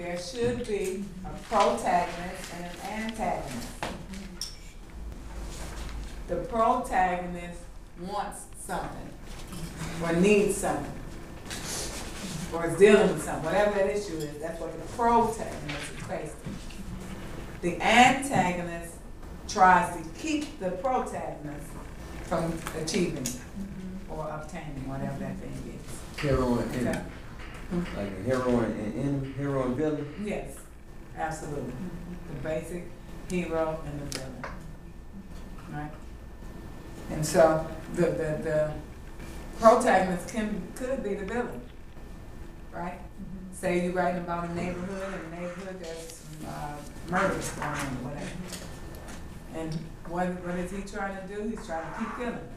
there should be a protagonist and an antagonist. The protagonist wants something, or needs something, or is dealing with something, whatever that issue is, that's what the protagonist is faced with. The antagonist tries to keep the protagonist from achieving or obtaining whatever that thing is. Hero and Okay. like a hero and hero and villain. Yes, absolutely. The basic hero and the villain, right? And so the protagonist could be the villain, right? Say you're writing about a neighborhood, and a neighborhood there's some murders going on, or whatever. And what is he trying to do? He's trying to keep killing.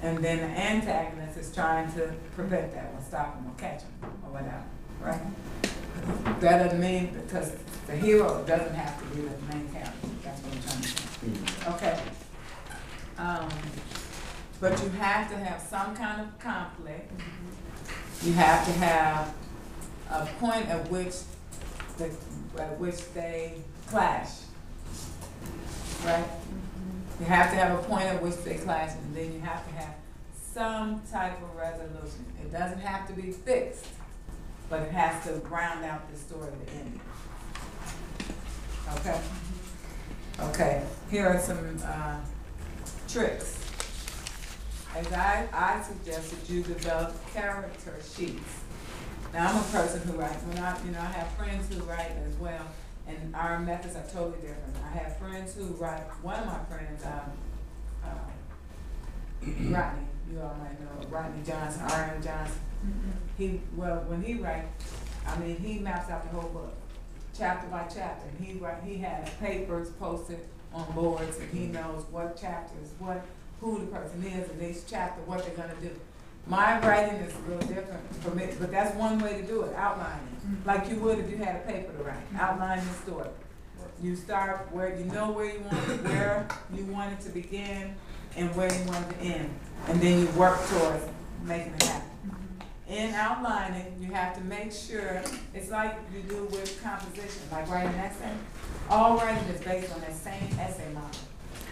And then the antagonist is trying to prevent that, or stop him, or catch him, or whatever, right? That doesn't mean, because the hero doesn't have to be the main character. That's what I'm trying to say. Okay. But you have to have some kind of conflict. You have to have a point at which they clash, right? You have to have a point at which they clash, and then you have to have some type of resolution. It doesn't have to be fixed, but it has to round out the story to the end. Okay? Okay, here are some tricks. As I suggested, you develop character sheets. Now, I'm a person who writes. I have friends who write as well, and our methods are totally different. I have friends who write. One of my friends, Rodney, you all might know Rodney Johnson, R.M. Johnson. When he writes, he maps out the whole book, chapter by chapter. And he has papers posted on boards, and he knows what chapters, who the person is in each chapter, what they're gonna do. My writing is real different from it, but that's one way to do it, outlining. Like you would if you had a paper to write, outline the story. You start where you know where you want it to begin and where you want it to end. And then you work towards making it happen. In outlining, you have to make sure, it's like you do with composition, like writing an essay. All writing is based on that same essay model,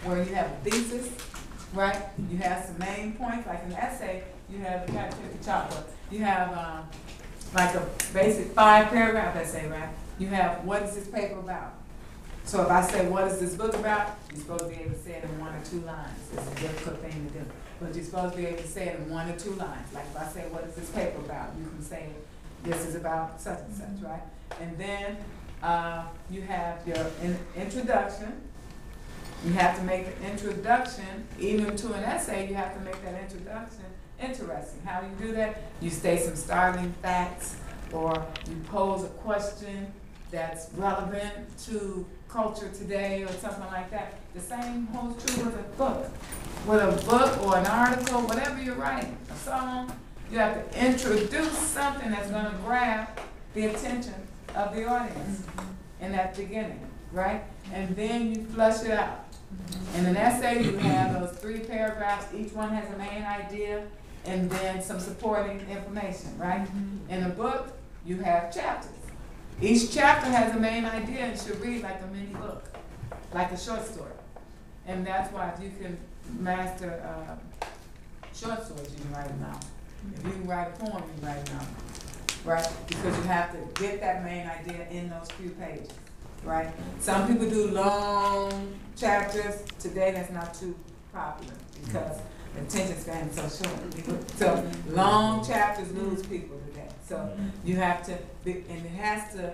where you have a thesis, right? You have some main points, like an essay, you have, you got to pick the chalkboard. You have like a basic 5-paragraph essay, right? You have, what is this paper about? So if I say, what is this book about? You're supposed to be able to say it in 1 or 2 lines. It's a difficult thing to do. But you're supposed to be able to say it in 1 or 2 lines. Like if I say, what is this paper about? You can say, this is about such and such, right? And then you have your introduction. You have to make the introduction, even to an essay, you have to make that introduction interesting. How do you do that? You state some starting facts, or you pose a question that's relevant to culture today or something like that. The same holds true with a book. With a book or an article, whatever you're writing, a song, you have to introduce something that's going to grab the attention of the audience in that beginning, right? And then you flush it out. In an essay, you have those 3 paragraphs. Each one has a main idea and then some supporting information, right? In a book, you have chapters. Each chapter has a main idea and should read like a mini book, like a short story. And that's why if you can master short stories, you can write a novel. If you can write a poem, you can write a novel, right? Because you have to get that main idea in those few pages, right? Some people do long chapters. Today, that's not too popular because the attention span is so short. So long chapters lose people today. So you have to, and it has to,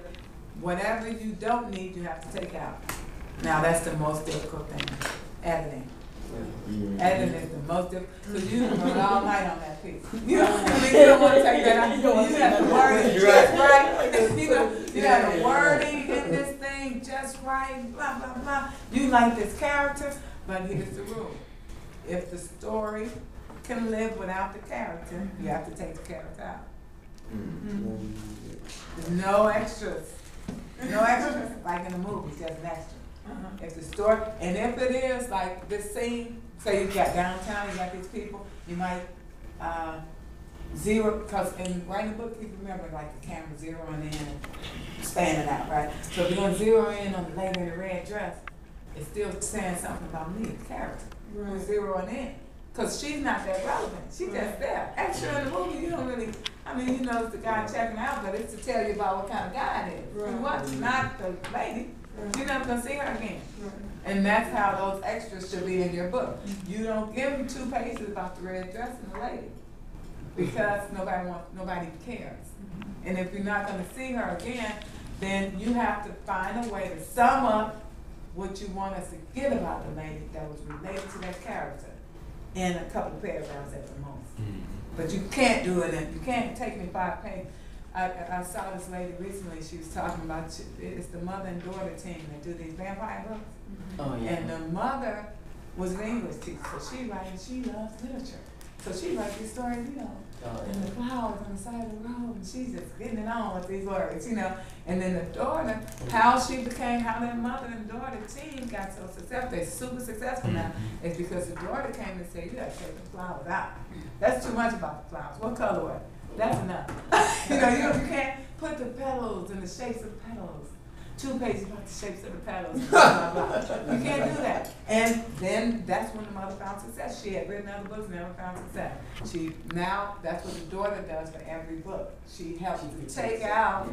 whatever you don't need, you have to take out. Now that's the most difficult thing, editing. Editing is the most difficult, because you can run all night on that piece. You don't want to take that out. You have the wording just right. You have the wording in this thing just right, blah, blah, blah. You like this character, but here's the rule. If the story can live without the character, you have to take the character out. No extras. No extras, like in the movies, just an extra. If the story, and if it is like this scene, say you got downtown, you got these people, you might zero, because in writing a book, you remember like the camera zeroing in and spanning out, right? So if you're gonna zero in on the lady in the red dress, it's still saying something about me, the character. We're zeroing in. Because she's not that relevant. She's just there. Extra in the movie, you don't really, I mean, you know, it's the guy checking out, but it's to tell you about what kind of guy it is. Right. What's not the lady. Right. You're never going to see her again. Right. And that's how those extras should be in your book. You don't give them 2 pages about the red dress and the lady. Because nobody cares. And if you're not going to see her again, then you have to find a way to sum up what you want us to get about the lady that was related to that character in a couple of paragraphs at the most. But you can't do it, and you can't take me 5 pages. I saw this lady recently, she was talking about, it's the mother and daughter team that do these vampire books. Oh, yeah. And the mother was an English teacher, so she loves literature. So she writes these stories, you know, and the flowers on the side of the road, and she's just getting it on with these words, you know. And then the daughter, how that mother and daughter team got so successful, they're super successful now, is because the daughter came and said, you gotta take the flowers out. That's too much about the flowers. What color were they? That's enough. You know, you can't put the petals in the shapes of petals. 2 pages about the shapes of the petals. Blah, blah, blah. You can't do that. And then that's when the mother found success. She had written other books, never found success. Now that's what the daughter does for every book. She helps to take out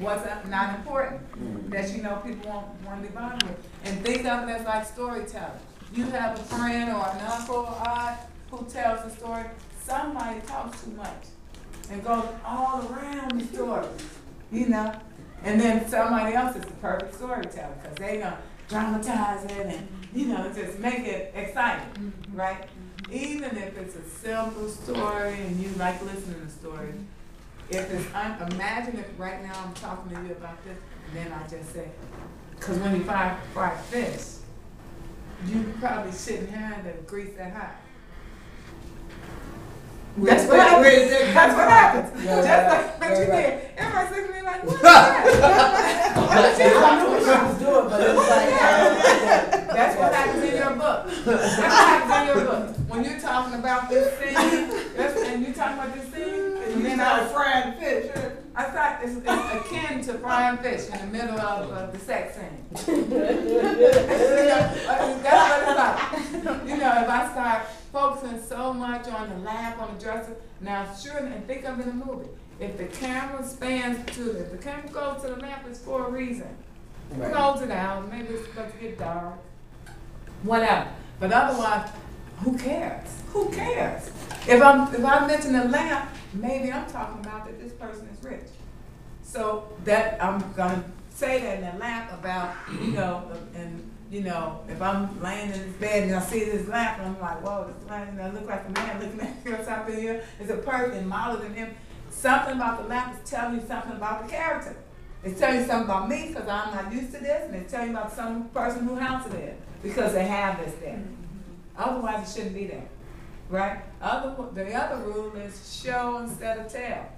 what's not important that you know people won't want to be bothered with. And think of it as like storytelling. You have a friend or an uncle or aunt who tells a story. Somebody talks too much and goes all around the story, you know. And then somebody else is the perfect storyteller because they're going to dramatize it and, you know, just make it exciting, right? Even if it's a simple story and you like listening to stories, if it's, imagine if right now I'm talking to you about this, and then I just say, because when you fry fish, you probably shouldn't have the grease that hot. That's what happens. That's what happens. Just like what you did. Everybody's looking at me like, what is that? I knew what she was doing, but it was like, that's what happens in your book. That's what happens in your book. When you're talking about this scene, and you're talking about this scene, and then I frying fish. I thought it's akin to frying fish in the middle of the sex scene. You know, that's what it's like. You know, if I start focusing so much on the lamp, on the dresser, now sure, and think of it in a movie. If the camera spans to it, if the camera goes to the lamp, it's for a reason. Right. Close it out, maybe it's supposed to get dark, whatever. But otherwise, who cares? Who cares? If I mention the lamp, maybe I'm talking about that this person is rich. So that I'm gonna say that in the lamp about, you know, and you know, if I'm laying in this bed and I see this lamp, and I'm like, whoa, this lamp, and I look like a man looking at me or something here. It's a person modeled in him. Something about the lamp is telling you something about the character. It's telling you something about me because I'm not used to this, and it's telling you about some person who house it is because they have this there. Otherwise, it shouldn't be there, right? The other rule is show instead of tell.